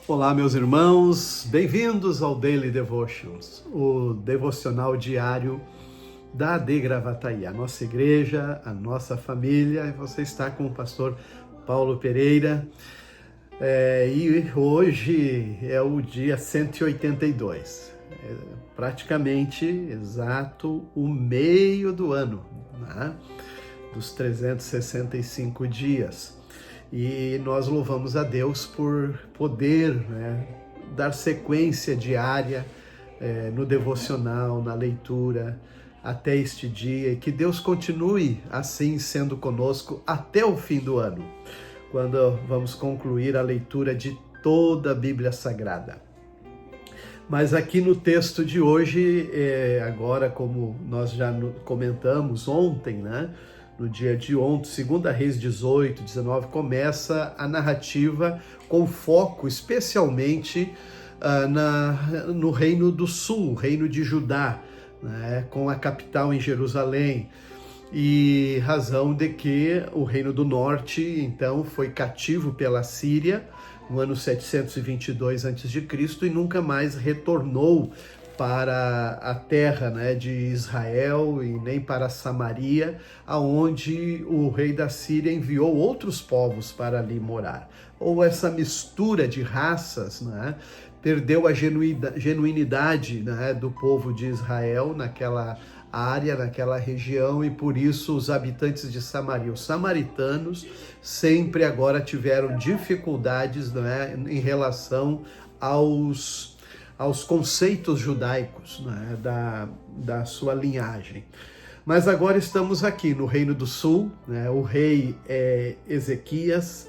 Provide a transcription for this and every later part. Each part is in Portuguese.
Olá, meus irmãos, bem-vindos ao Daily Devotions, o devocional diário da AD Gravataí, a nossa igreja, a nossa família. Você está com o pastor Paulo Pereira e hoje é o dia 182, praticamente exato o meio do ano, né? Dos 365 dias. E nós louvamos a Deus por poder, dar sequência diária no devocional, na leitura, até este dia, e que Deus continue assim sendo conosco até o fim do ano, quando vamos concluir a leitura de toda a Bíblia Sagrada. Mas aqui no texto de hoje, agora como nós já comentamos ontem, no dia de ontem, 2 Reis 18, 19, começa a narrativa com foco especialmente no Reino do Sul, o Reino de Judá, com a capital em Jerusalém, e razão de que o Reino do Norte, então, foi cativo pela Síria no ano 722 a.C. e nunca mais retornou para a terra de Israel e nem para Samaria, aonde o rei da Síria enviou outros povos para ali morar. Ou essa mistura de raças perdeu a genuinidade do povo de Israel naquela área, naquela região, e por isso os habitantes de Samaria, os samaritanos, sempre agora tiveram dificuldades em relação aos conceitos judaicos da sua linhagem. Mas agora estamos aqui no Reino do Sul, o rei é Ezequias,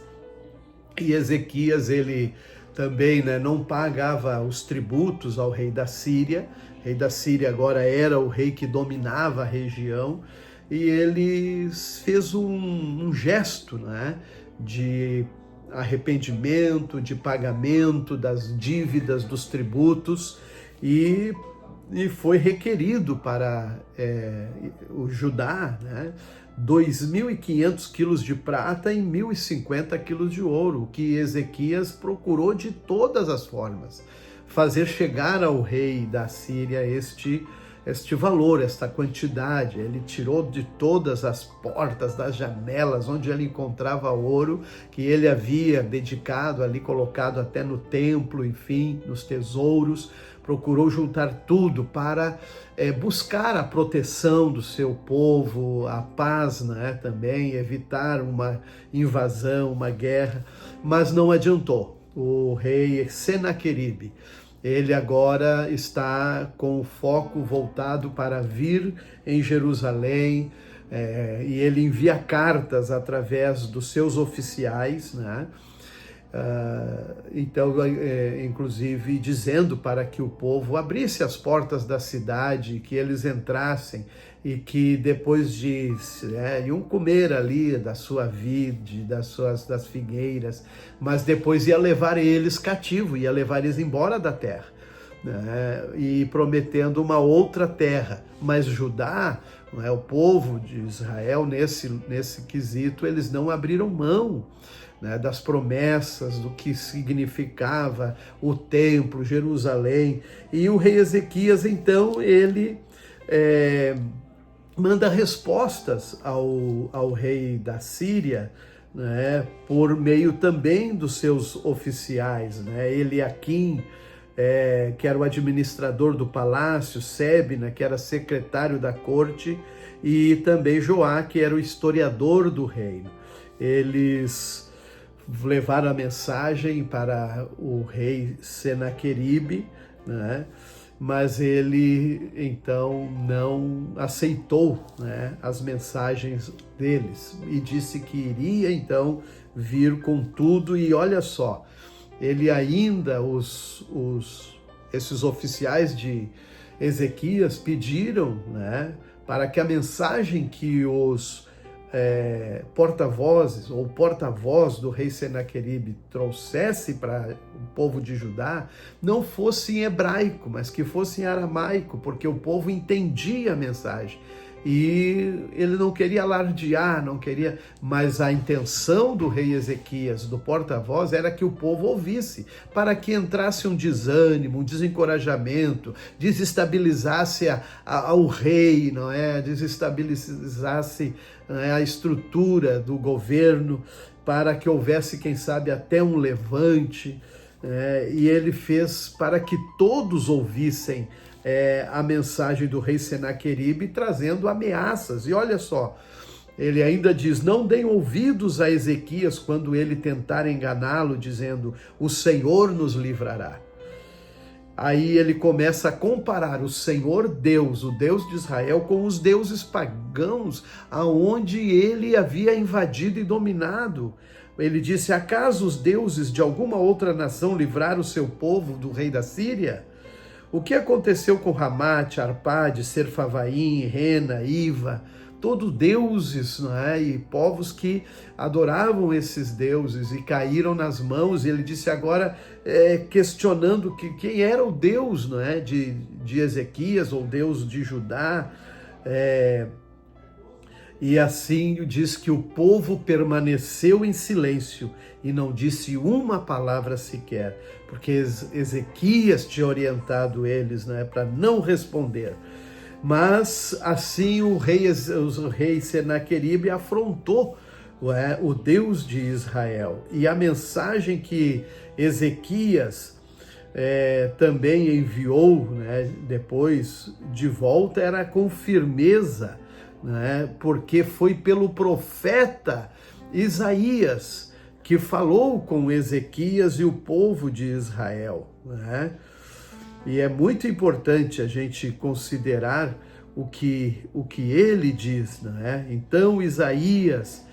e Ezequias ele também não pagava os tributos ao rei da Síria. O rei da Síria agora era o rei que dominava a região, e ele fez um gesto de arrependimento, de pagamento das dívidas, dos tributos, e foi requerido para o Judá 2.500 quilos de prata e 1.050 quilos de ouro, que Ezequias procurou de todas as formas fazer chegar ao rei da Síria este valor, esta quantidade. Ele tirou de todas as portas, das janelas, onde ele encontrava ouro, que ele havia dedicado ali, colocado até no templo, enfim, nos tesouros. Procurou juntar tudo para buscar a proteção do seu povo, a paz também, evitar uma invasão, uma guerra, mas não adiantou. O rei Senaqueribe, ele agora está com o foco voltado para vir em Jerusalém, e ele envia cartas através dos seus oficiais, então, inclusive dizendo para que o povo abrisse as portas da cidade, que eles entrassem, e que depois de iam comer ali da sua vide, das figueiras, mas depois ia levar eles cativo, ia levar eles embora da terra, e prometendo uma outra terra. Mas Judá, o povo de Israel, nesse quesito, eles não abriram mão das promessas, do que significava o templo, Jerusalém. E o rei Ezequias, então, ele manda respostas ao rei da Síria, por meio também dos seus oficiais, Eliaquim, que era o administrador do palácio, Sebna, que era secretário da corte, e também Joá, que era o historiador do reino. Eles levaram a mensagem para o rei Senaqueribe, mas ele então não aceitou as mensagens deles, e disse que iria então vir com tudo. E olha só, ele ainda, esses oficiais de Ezequias pediram para que a mensagem que os porta-vozes ou porta-voz do rei Senaqueribe trouxesse para o povo de Judá não fosse em hebraico, mas que fosse em aramaico, porque o povo entendia a mensagem. e ele não queria alardear, não queria, mas a intenção do rei Ezequias, do porta-voz, era que o povo ouvisse, para que entrasse um desânimo, um desencorajamento, desestabilizasse o rei, não é? Desestabilizasse, não é, a estrutura do governo, para que houvesse, quem sabe, até um levante, e ele fez para que todos ouvissem a mensagem do rei Senaqueribe, trazendo ameaças. E olha só, ele ainda diz: não deem ouvidos a Ezequias quando ele tentar enganá-lo, dizendo: o Senhor nos livrará. Aí ele começa a comparar o Senhor Deus, o Deus de Israel, com os deuses pagãos, aonde ele havia invadido e dominado. Ele disse: acaso os deuses de alguma outra nação livraram o seu povo do rei da Síria? O que aconteceu com Ramate, Arpade, Serfavaim, Rena, Iva, todos deuses, não é? E povos que adoravam esses deuses e caíram nas mãos. E ele disse agora, questionando quem era o Deus, não é? de Ezequias, ou Deus de Judá. E assim diz que o povo permaneceu em silêncio e não disse uma palavra sequer, porque Ezequias tinha orientado eles, né, para não responder. Mas assim o rei Senaqueribe afrontou o Deus de Israel. E a mensagem que Ezequias também enviou, né, depois de volta, era com firmeza, né, porque foi pelo profeta Isaías que falou com Ezequias e o povo de Israel, né? E é muito importante a gente considerar o que ele diz, né? Então Isaías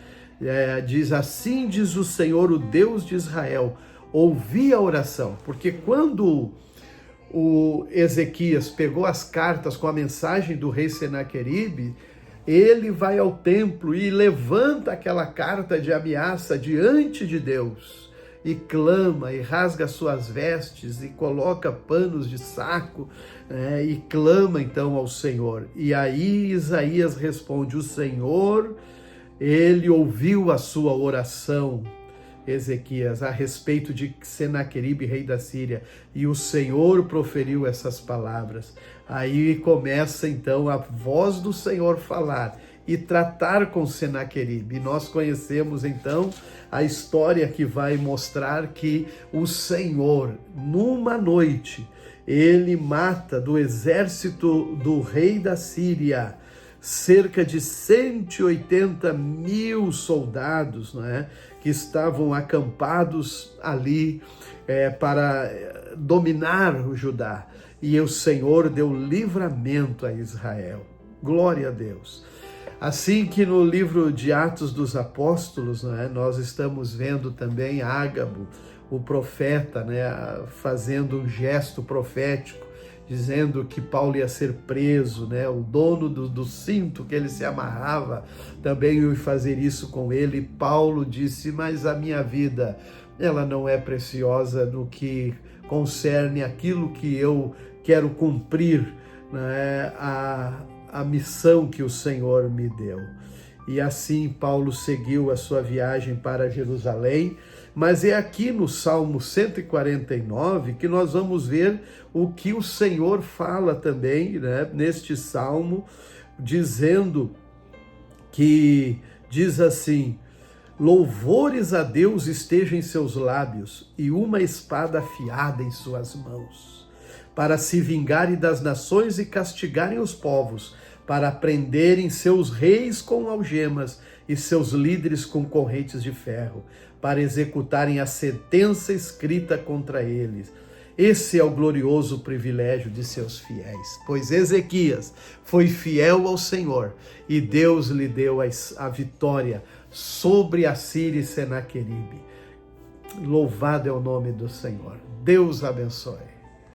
diz: assim diz o Senhor, o Deus de Israel, ouvi a oração. Porque quando o Ezequias pegou as cartas com a mensagem do rei Senaqueribe, ele vai ao templo e levanta aquela carta de ameaça diante de Deus e clama e rasga suas vestes e coloca panos de saco, e clama então ao Senhor. E aí Isaías responde: o Senhor, ele ouviu a sua oração, Ezequias, a respeito de Senaqueribe, rei da Síria, e o Senhor proferiu essas palavras. Aí começa então a voz do Senhor falar e tratar com Senaqueribe. E nós conhecemos então a história que vai mostrar que o Senhor, numa noite, ele mata do exército do rei da Síria cerca de 180 mil soldados, né, que estavam acampados ali para dominar o Judá. E o Senhor deu livramento a Israel. Glória a Deus. Assim que no livro de Atos dos Apóstolos, né, nós estamos vendo também Ágabo, o profeta, né, fazendo um gesto profético, dizendo que Paulo ia ser preso, né? O dono do cinto que ele se amarrava também ia fazer isso com ele. Paulo disse: mas a minha vida, ela não é preciosa no que concerne aquilo que eu quero cumprir, né? A missão que o Senhor me deu. E assim Paulo seguiu a sua viagem para Jerusalém, mas é aqui no Salmo 149 que nós vamos ver o que o Senhor fala também, né, neste Salmo, dizendo que, diz assim: louvores a Deus estejam em seus lábios e uma espada afiada em suas mãos, para se vingarem das nações e castigarem os povos, para prenderem seus reis com algemas e seus líderes com correntes de ferro, para executarem a sentença escrita contra eles. Esse é o glorioso privilégio de seus fiéis, pois Ezequias foi fiel ao Senhor e Deus lhe deu a vitória sobre a Síria e Senaqueribe. Louvado é o nome do Senhor. Deus abençoe.